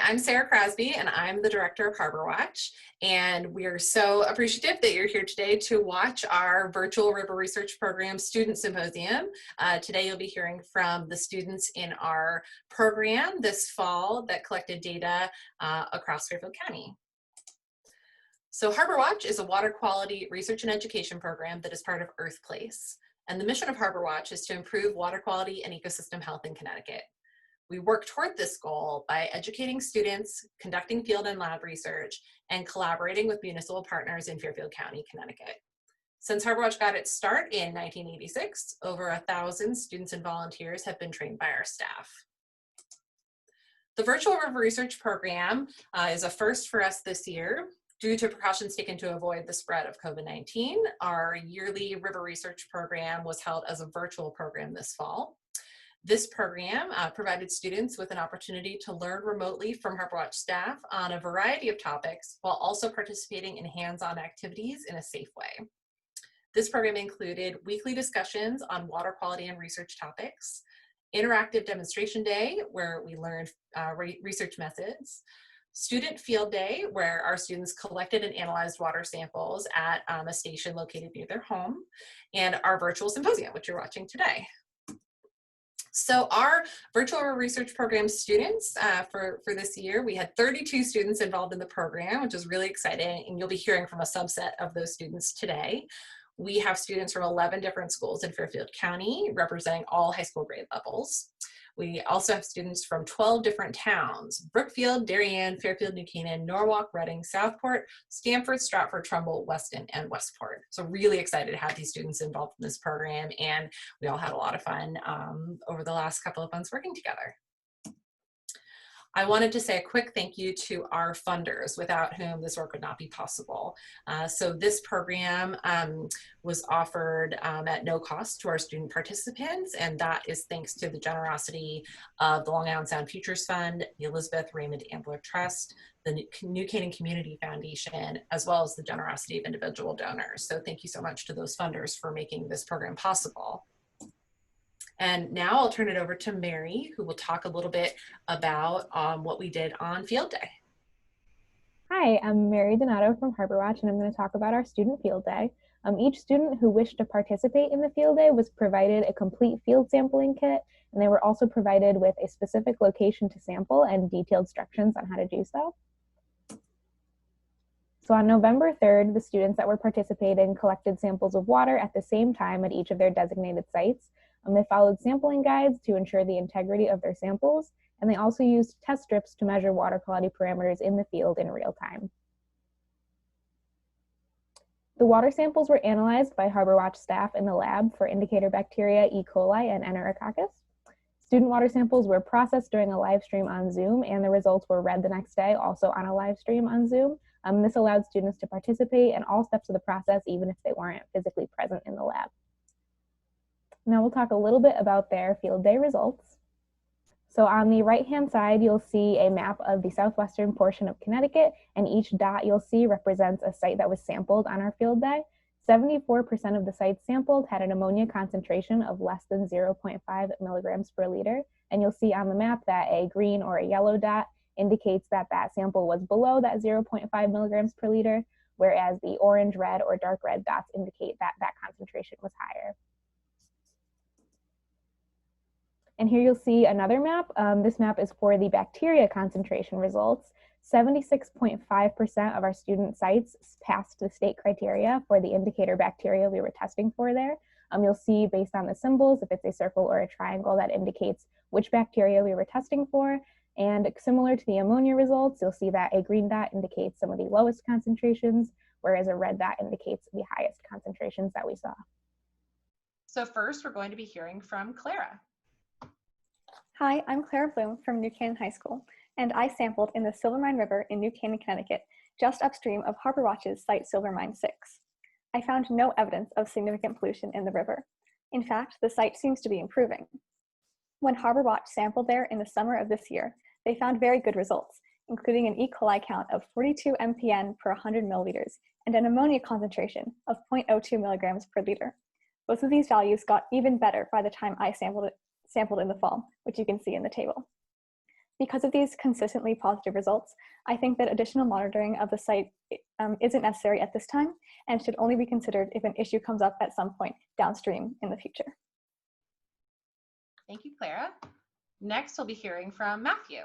I'm Sarah Crosby, and I'm the director of Harbor Watch. And we are so appreciative that you're here today to watch our virtual river research program student symposium. Today you'll be hearing from the students in our program this fall that collected data across Fairfield County. So Harbor Watch is a water quality research and education program that is part of Earthplace. And the mission of Harbor Watch is to improve water quality and ecosystem health in Connecticut. We work toward this goal by educating students, conducting field and lab research, and collaborating with municipal partners in Fairfield County, Connecticut. Since Harbor Watch got its start in 1986, over 1,000 students and volunteers have been trained by our staff. The Virtual River Research Program is a first for us this year. Due to precautions taken to avoid the spread of COVID-19, our yearly river research program was held as a virtual program this fall. This program provided students with an opportunity to learn remotely from Harbor Watch staff on a variety of topics while also participating in hands-on activities in a safe way. This program included weekly discussions on water quality and research topics, interactive demonstration day where we learned research methods, student field day where our students collected and analyzed water samples at a station located near their home, and our virtual symposium, which you're watching today. So our virtual research program students for this year, we had 32 students involved in the program, which is really exciting, and you'll be hearing from a subset of those students today. We have students from 11 different schools in Fairfield County, representing all high school grade levels. We also have students from 12 different towns: Brookfield, Darien, Fairfield, New Canaan, Norwalk, Reading, Southport, Stamford, Stratford, Trumbull, Weston, and Westport. So really excited to have these students involved in this program, and we all had a lot of fun over the last couple of months working together. I wanted to say a quick thank you to our funders, without whom this work would not be possible. So this program was offered at no cost to our student participants, and that is thanks to the generosity of the Long Island Sound Futures Fund, the Elizabeth Raymond Ambler Trust, the New Canaan Community Foundation, as well as the generosity of individual donors. So thank you so much to those funders for making this program possible. And now I'll turn it over to Mary, who will talk a little bit about what we did on field day. Hi, I'm Mary Donato from Harbor Watch, and I'm going to talk about our student field day. Each student who wished to participate in the field day was provided a complete field sampling kit, and they were also provided with a specific location to sample and detailed instructions on how to do so. So on November 3rd, the students that were participating collected samples of water at the same time at each of their designated sites. They followed sampling guides to ensure the integrity of their samples, and they also used test strips to measure water quality parameters in the field in real time. The water samples were analyzed by Harbor Watch staff in the lab for indicator bacteria, E. coli, and Enterococcus. Student water samples were processed during a live stream on Zoom, and the results were read the next day, also on a live stream on Zoom. This allowed students to participate in all steps of the process, even if they weren't physically present in the lab. Now we'll talk a little bit about their field day results. So on the right-hand side, you'll see a map of the southwestern portion of Connecticut, and each dot you'll see represents a site that was sampled on our field day. 74% of the sites sampled had an ammonia concentration of less than 0.5 milligrams per liter, and you'll see on the map that a green or a yellow dot indicates that that sample was below that 0.5 milligrams per liter, whereas the orange, red, or dark red dots indicate that that concentration was higher. And here you'll see another map. This map is for the bacteria concentration results. 76.5% of our student sites passed the state criteria for the indicator bacteria we were testing for there. You'll see based on the symbols, if it's a circle or a triangle, that indicates which bacteria we were testing for. And similar to the ammonia results, you'll see that a green dot indicates some of the lowest concentrations, whereas a red dot indicates the highest concentrations that we saw. So first, we're going to be hearing from Clara. Hi, I'm Clara Bloom from New Canaan High School, and I sampled in the Silvermine River in New Canaan, Connecticut, just upstream of Harbor Watch's site Silvermine 6. I found no evidence of significant pollution in the river. In fact, the site seems to be improving. When Harbor Watch sampled there in the summer of this year, they found very good results, including an E. coli count of 42 mpn per 100 milliliters and an ammonia concentration of 0.02 milligrams per liter. Both of these values got even better by the time I sampled in the fall, which you can see in the table. Because of these consistently positive results, I think that additional monitoring of the site isn't necessary at this time and should only be considered if an issue comes up at some point downstream in the future. Thank you, Clara. Next, we'll be hearing from Matthew.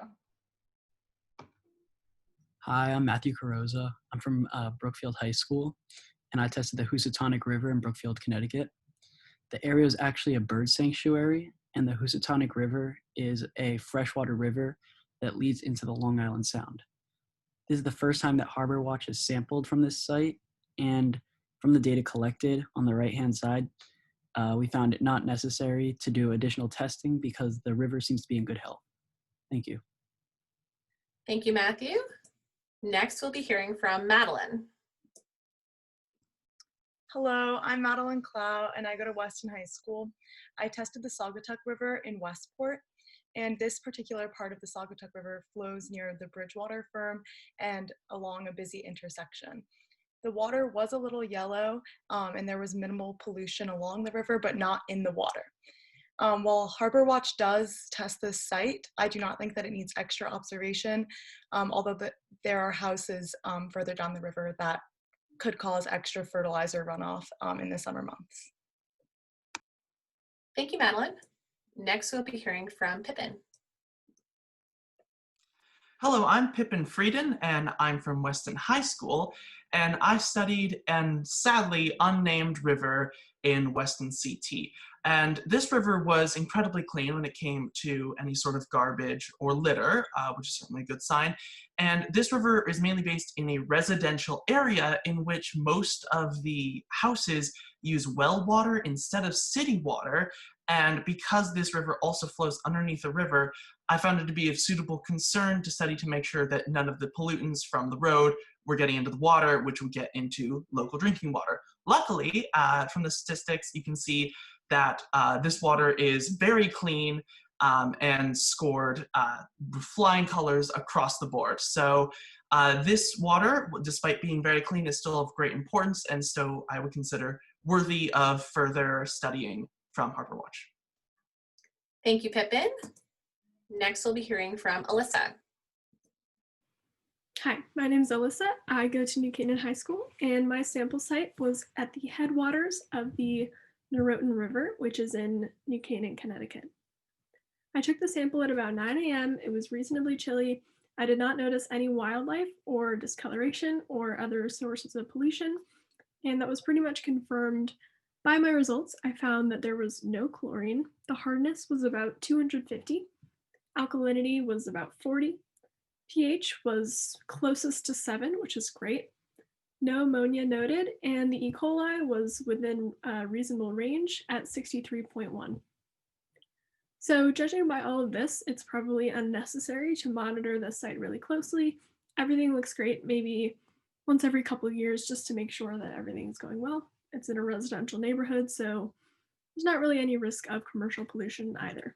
Hi, I'm Matthew Carrozza. I'm from Brookfield High School, and I tested the Housatonic River in Brookfield, Connecticut. The area is actually a bird sanctuary, and the Housatonic River is a freshwater river that leads into the Long Island Sound. This is the first time that Harbor Watch has sampled from this site, and from the data collected on the right-hand side, we found it not necessary to do additional testing because the river seems to be in good health. Thank you. Thank you, Matthew. Next, we'll be hearing from Madeleine. Hello, I'm Madeleine Clough, and I go to Weston High School. I tested the Saugatuck River in Westport, and this particular part of the Saugatuck River flows near the Bridgewater firm and along a busy intersection. The water was a little yellow, and there was minimal pollution along the river, but not in the water. While Harbor Watch does test this site, I do not think that it needs extra observation, although there are houses further down the river that could cause extra fertilizer runoff in the summer months. Thank you, Madeleine. Next, we'll be hearing from Pippin. Hello, I'm Pippin Friden, and I'm from Weston High School, and I studied an sadly unnamed river in Weston CT. And this river was incredibly clean when it came to any sort of garbage or litter, which is certainly a good sign. And this river is mainly based in a residential area in which most of the houses use well water instead of city water. And because this river also flows underneath the river, I found it to be of suitable concern to study to make sure that none of the pollutants from the road were getting into the water, which would get into local drinking water. Luckily, from the statistics, you can see that this water is very clean and scored flying colors across the board. So this water, despite being very clean, is still of great importance, and so I would consider worthy of further studying from Harbor Watch. Thank you, Pippin. Next, we'll be hearing from Alyssa. Hi, my name is Alyssa. I go to New Canaan High School, and my sample site was at the headwaters of the Norotan River, which is in New Canaan, Connecticut. I took the sample at about 9 a.m. It was reasonably chilly. I did not notice any wildlife or discoloration or other sources of pollution, and that was pretty much confirmed by my results. I found that there was no chlorine. The hardness was about 250. Alkalinity was about 40. pH was closest to 7, which is great. No ammonia noted, and the E. coli was within a reasonable range at 63.1. So judging by all of this, it's probably unnecessary to monitor the site really closely. Everything looks great, maybe once every couple of years just to make sure that everything's going well. It's in a residential neighborhood, so there's not really any risk of commercial pollution either.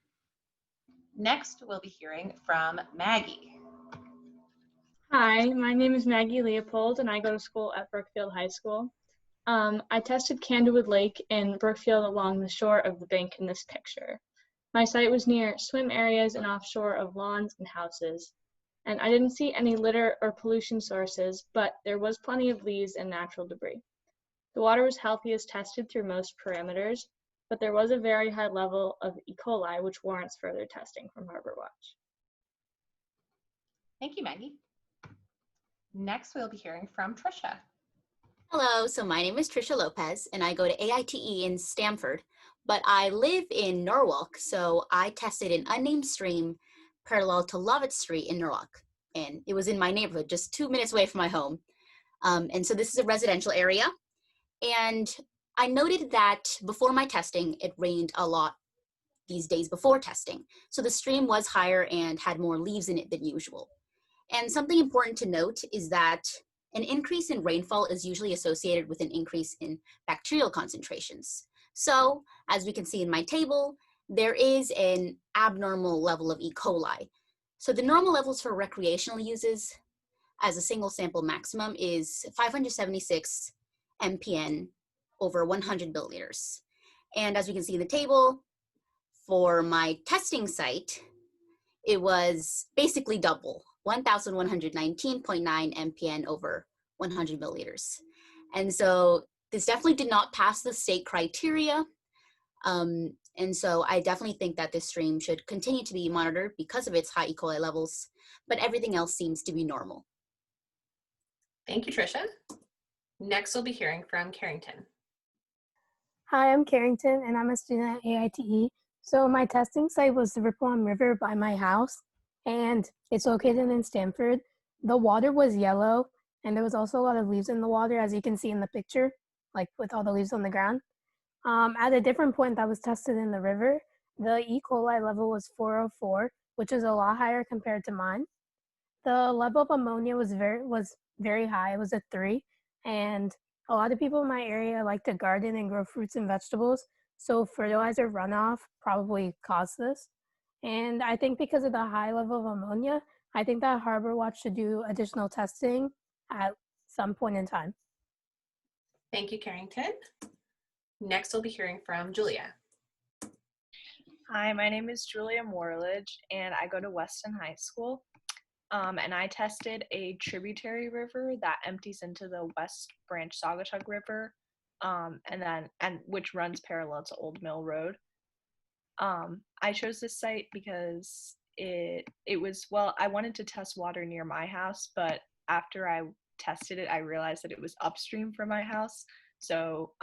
Next, we'll be hearing from Maggie. Hi, my name is Maggie Leopold, and I go to school at Brookfield High School. I tested Candlewood Lake in Brookfield along the shore of the bank in this picture. My site was near swim areas and offshore of lawns and houses, and I didn't see any litter or pollution sources, but there was plenty of leaves and natural debris. The water was healthy as tested through most parameters, but there was a very high level of E. coli, which warrants further testing from Harbor Watch. Thank you, Maggie. Next, we'll be hearing from Trisha. Hello, so my name is Trisha Lopez, and I go to AITE in Stamford, but I live in Norwalk, so I tested an unnamed stream parallel to Lovett Street in Norwalk, and it was in my neighborhood, just 2 minutes away from my home. And so this is a residential area, and I noted that before my testing, it rained a lot these days before testing, so the stream was higher and had more leaves in it than usual. And something important to note is that an increase in rainfall is usually associated with an increase in bacterial concentrations. So, as we can see in my table, there is an abnormal level of E. coli. So the normal levels for recreational uses as a single sample maximum is 576 mpn over 100 milliliters. And as we can see in the table, for my testing site, it was basically double, 1,119.9 mpn over 100 milliliters. And so this definitely did not pass the state criteria. And so I definitely think that this stream should continue to be monitored because of its high E. coli levels, but everything else seems to be normal. Thank you, Trisha. Next, we'll be hearing from Carrington. Hi, I'm Carrington, and I'm a student at AITE. So my testing site was the Ripon River by my house, and it's located in Stamford. The water was yellow, and there was also a lot of leaves in the water, as you can see in the picture, like with all the leaves on the ground. At a different point that was tested in the river, the E. coli level was 404, which is a lot higher compared to mine. The level of ammonia was very high. It was a 3, and a lot of people in my area like to garden and grow fruits and vegetables, so fertilizer runoff probably caused this. And I think because of the high level of ammonia, I think that Harbor Watch should do additional testing at some point in time. Thank you, Carrington. Next, we'll be hearing from Julia. Hi, my name is Julia Morledge, and I go to Weston High School. And I tested a tributary river that empties into the West Branch Saugatuck River, and which runs parallel to Old Mill Road. I chose this site because it was, well, I wanted to test water near my house, but after I tested it, I realized that it was upstream from my house. So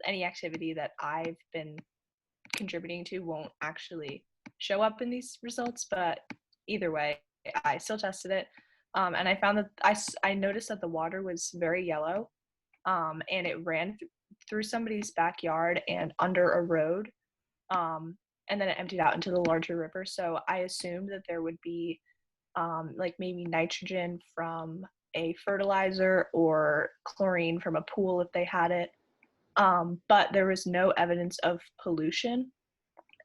any activity that I've been contributing to won't actually show up in these results, but either way, I still tested it, and I found that I noticed that the water was very yellow, and it ran through somebody's backyard and under a road, and then it emptied out into the larger river. So I assumed that there would be like maybe nitrogen from a fertilizer or chlorine from a pool if they had it, but there was no evidence of pollution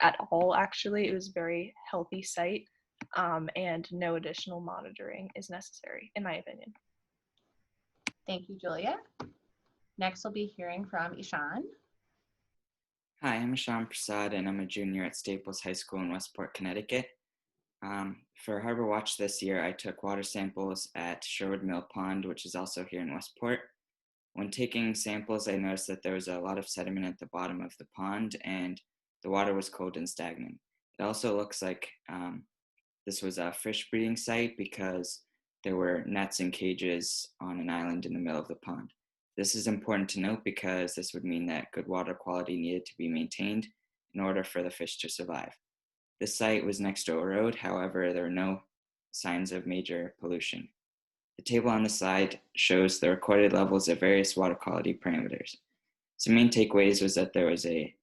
at all. Actually, it was a very healthy site. And no additional monitoring is necessary, in my opinion. Thank you, Julia. Next, we'll be hearing from Ishan. Hi, I'm Ishan Prasad, and I'm a junior at Staples High School in Westport, Connecticut. For Harbor Watch this year, I took water samples at Sherwood Mill Pond, which is also here in Westport. When taking samples, I noticed that there was a lot of sediment at the bottom of the pond, and the water was cold and stagnant. It also looks like this was a fish breeding site because there were nets and cages on an island in the middle of the pond. This is important to note because this would mean that good water quality needed to be maintained in order for the fish to survive. This site was next to a road, however, there were no signs of major pollution. The table on the side shows the recorded levels of various water quality parameters. Some main takeaways was that there was a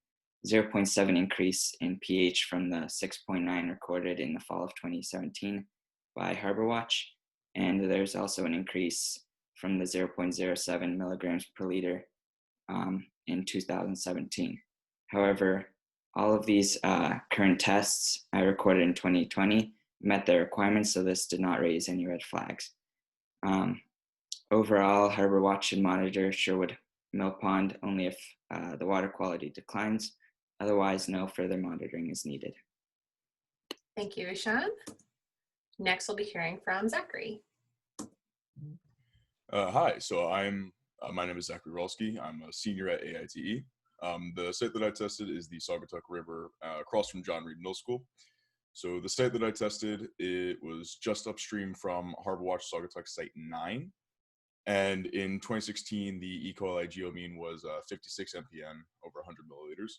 0.7 increase in pH from the 6.9 recorded in the fall of 2017 by Harbor Watch, and there's also an increase from the 0.07 milligrams per liter in 2017. However, all of these current tests I recorded in 2020 met their requirements, so this did not raise any red flags. Overall, Harbor Watch should monitor Sherwood Mill Pond only if the water quality declines. Otherwise, no further monitoring is needed. Thank you, Ishan. Next, we'll be hearing from Zachary. Hi, so my name is Zachary Ralsky. I'm a senior at AITE. The site that I tested is the Saugatuck River across from John Reed Middle School. So the site that I tested, it was just upstream from Harbor Watch Saugatuck Site 9. And in 2016, the E. coli geomean was 56 mpn over 100 milliliters.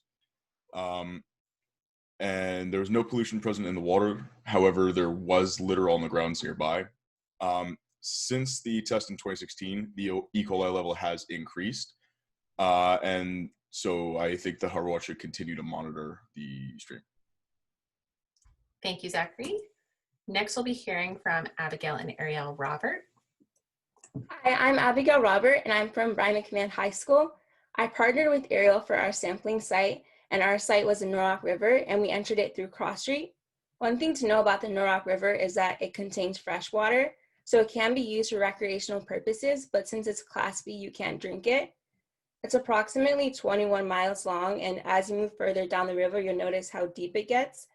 And there was no pollution present in the water. However, there was litter on the grounds nearby. Since the test in 2016, the E. coli level has increased. And so I think the Harbor Watch should continue to monitor the stream. Thank you, Zachary. Next, we'll be hearing from Abigail and Arielle Robert. Hi, I'm Abigail Robert, and I'm from Brien McMahon High School. I partnered with Arielle for our sampling site, and our site was the Norwalk River, and we entered it through Cross Street. One thing to know about the Norwalk River is that it contains fresh water, so it can be used for recreational purposes, but since it's Class B, you can't drink it. It's approximately 21 miles long, and as you move further down the river, you'll notice how deep it gets.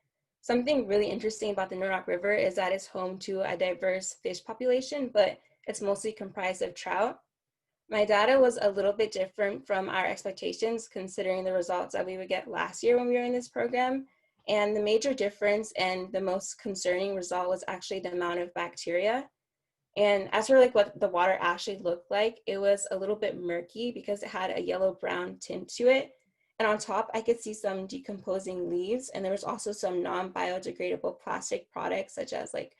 Something really interesting about the Norwalk River is that it's home to a diverse fish population, but it's mostly comprised of trout. My data was a little bit different from our expectations, considering the results that we would get last year when we were in this program. And the major difference and the most concerning result was actually the amount of bacteria. And as for like what the water actually looked like, it was a little bit murky because it had a yellow-brown tint to it. And on top, I could see some decomposing leaves, and there was also some non-biodegradable plastic products such as like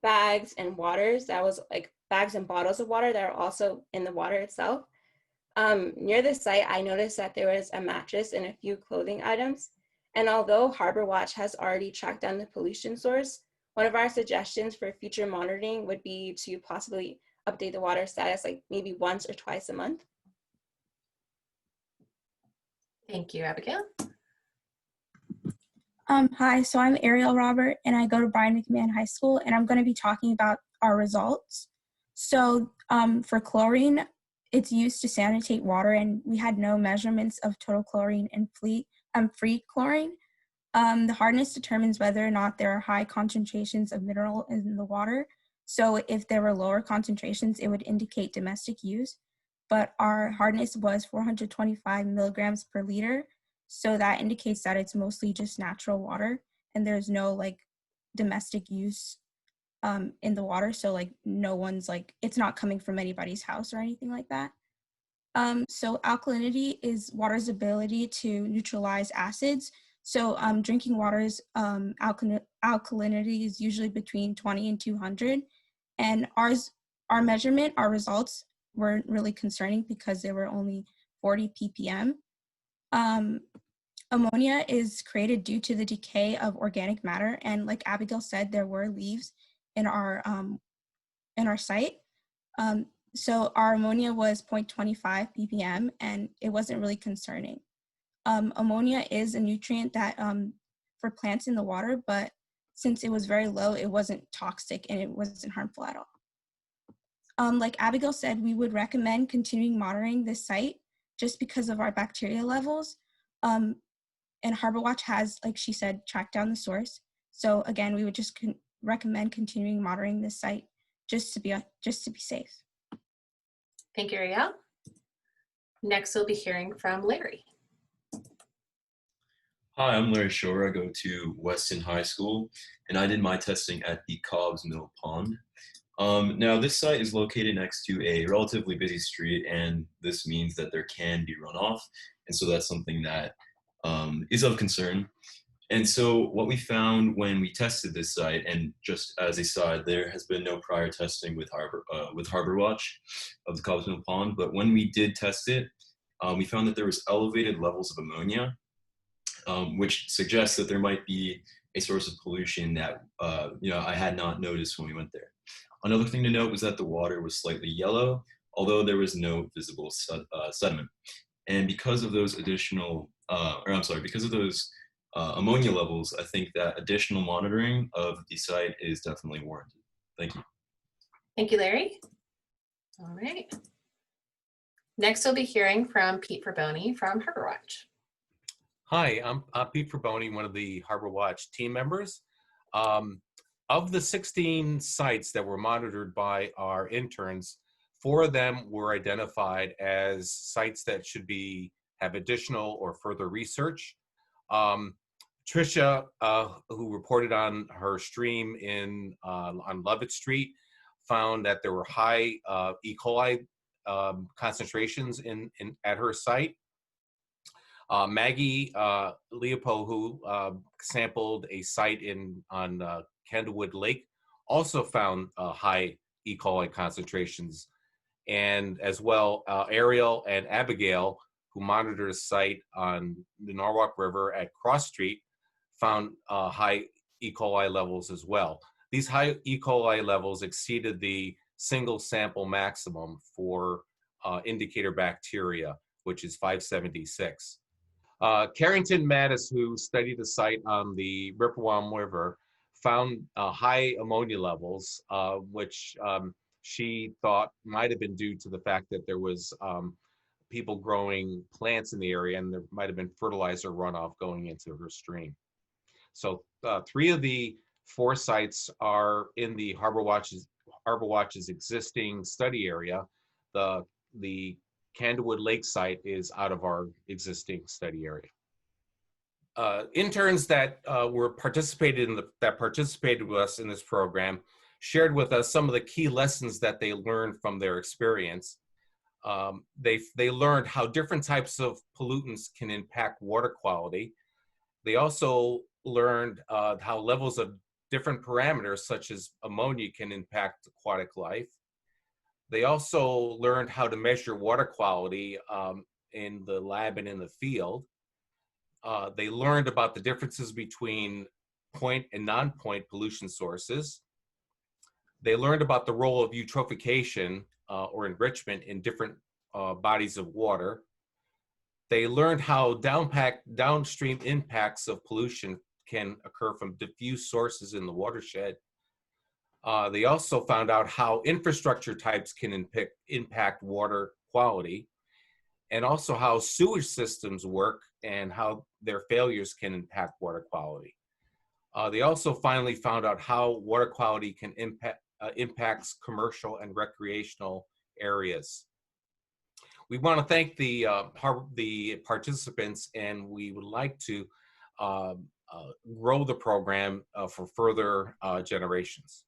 bags and waters that was like bags and bottles of water that are also in the water itself. Near the site, I noticed that there was a mattress and a few clothing items. And although Harbor Watch has already tracked down the pollution source, one of our suggestions for future monitoring would be to possibly update the water status like maybe once or twice a month. Thank you, Abigail. Hi, so I'm Arielle Robert, and I go to Brien McMahon High School, and I'm going to be talking about our results. So for chlorine, it's used to sanitate water, and we had no measurements of total chlorine and free chlorine. The hardness determines whether or not there are high concentrations of mineral in the water. So if there were lower concentrations, it would indicate domestic use. But our hardness was 425 milligrams per liter. So that indicates that it's mostly just natural water and there's no like domestic use in the water. So like no one's like, it's not coming from anybody's house or anything like that. So alkalinity is water's ability to neutralize acids. So drinking water's alkalinity is usually between 20 and 200. And our measurement, our results weren't really concerning because there were only 40 ppm. Ammonia is created due to the decay of organic matter. And like Abigail said, there were leaves in our site. So our ammonia was 0.25 ppm and it wasn't really concerning. Ammonia is a nutrient that for plants in the water, but since it was very low, it wasn't toxic and it wasn't harmful at all. Like Abigail said, we would recommend continuing monitoring this site just because of our bacteria levels. And Harbor Watch has, like she said, tracked down the source. So again, we would just recommend continuing monitoring this site just to be safe. Thank you, Arielle. Next, we'll be hearing from Larry. Hi, I'm Larry Shore. I go to Weston High School, and I did my testing at the Cobb's Mill Pond. Now, this site is located next to a relatively busy street, and this means that there can be runoff, and so that's something that is of concern. And so what we found when we tested this site, and just as a side, there has been no prior testing with Harbor Watch of the Cobb's Mill Pond, but when we did test it, we found that there was elevated levels of ammonia, which suggests that there might be a source of pollution that I had not noticed when we went there. Another thing to note was that the water was slightly yellow, although there was no visible sediment. And because of those ammonia levels, I think that additional monitoring of the site is definitely warranted. Thank you. Thank you, Larry. All right. Next, we'll be hearing from Pete Fraboni from Harbor Watch. Hi, I'm Pete Fraboni, one of the Harbor Watch team members. Of the 16 sites that were monitored by our interns, 4 of them were identified as sites that should have additional or further research. Trisha, who reported on her stream on Lovett Street, found that there were high E. coli concentrations at her site. Maggie Leopold, who sampled a site on Candlewood Lake, also found high E. coli concentrations. And as well, Arielle and Abigail, who monitored a site on the Norwalk River at Cross Street, found high E. coli levels as well. These high E. coli levels exceeded the single sample maximum for indicator bacteria, which is 576. Carrington Mattis, who studied the site on the Rippowan River, found high ammonia levels, which she thought might have been due to the fact that there was people growing plants in the area and there might have been fertilizer runoff going into her stream. So 3 of the 4 sites are in the Harbor Watch's existing study area. The Candlewood Lake site is out of our existing study area. Interns that participated with us in this program shared with us some of the key lessons that they learned from their experience. They learned how different types of pollutants can impact water quality. They also learned how levels of different parameters such as ammonia can impact aquatic life. They also learned how to measure water quality in the lab and in the field. They learned about the differences between point and non-point pollution sources. They learned about the role of eutrophication or enrichment in different bodies of water. They learned how downstream impacts of pollution can occur from diffuse sources in the watershed. They also found out how infrastructure types can impact water quality, and also how sewage systems work and how their failures can impact water quality. They also finally found out how water quality can impacts commercial and recreational areas. We want to thank the participants, and we would like to grow the program for further generations.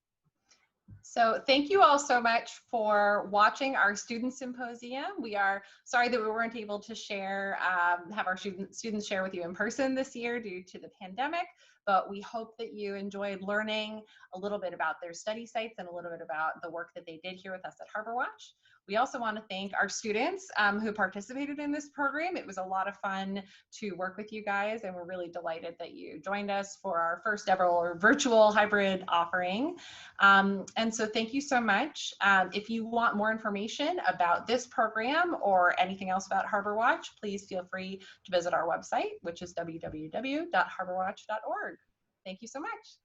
So thank you all so much for watching our student symposium. We are sorry that we weren't able to share, have our students share with you in person this year due to the pandemic, but we hope that you enjoyed learning a little bit about their study sites and a little bit about the work that they did here with us at Harbor Watch. We also want to thank our students who participated in this program. It was a lot of fun to work with you guys, and we're really delighted that you joined us for our first ever virtual hybrid offering. And so thank you so much. If you want more information about this program or anything else about Harbor Watch, please feel free to visit our website, which is www.harborwatch.org. Thank you so much.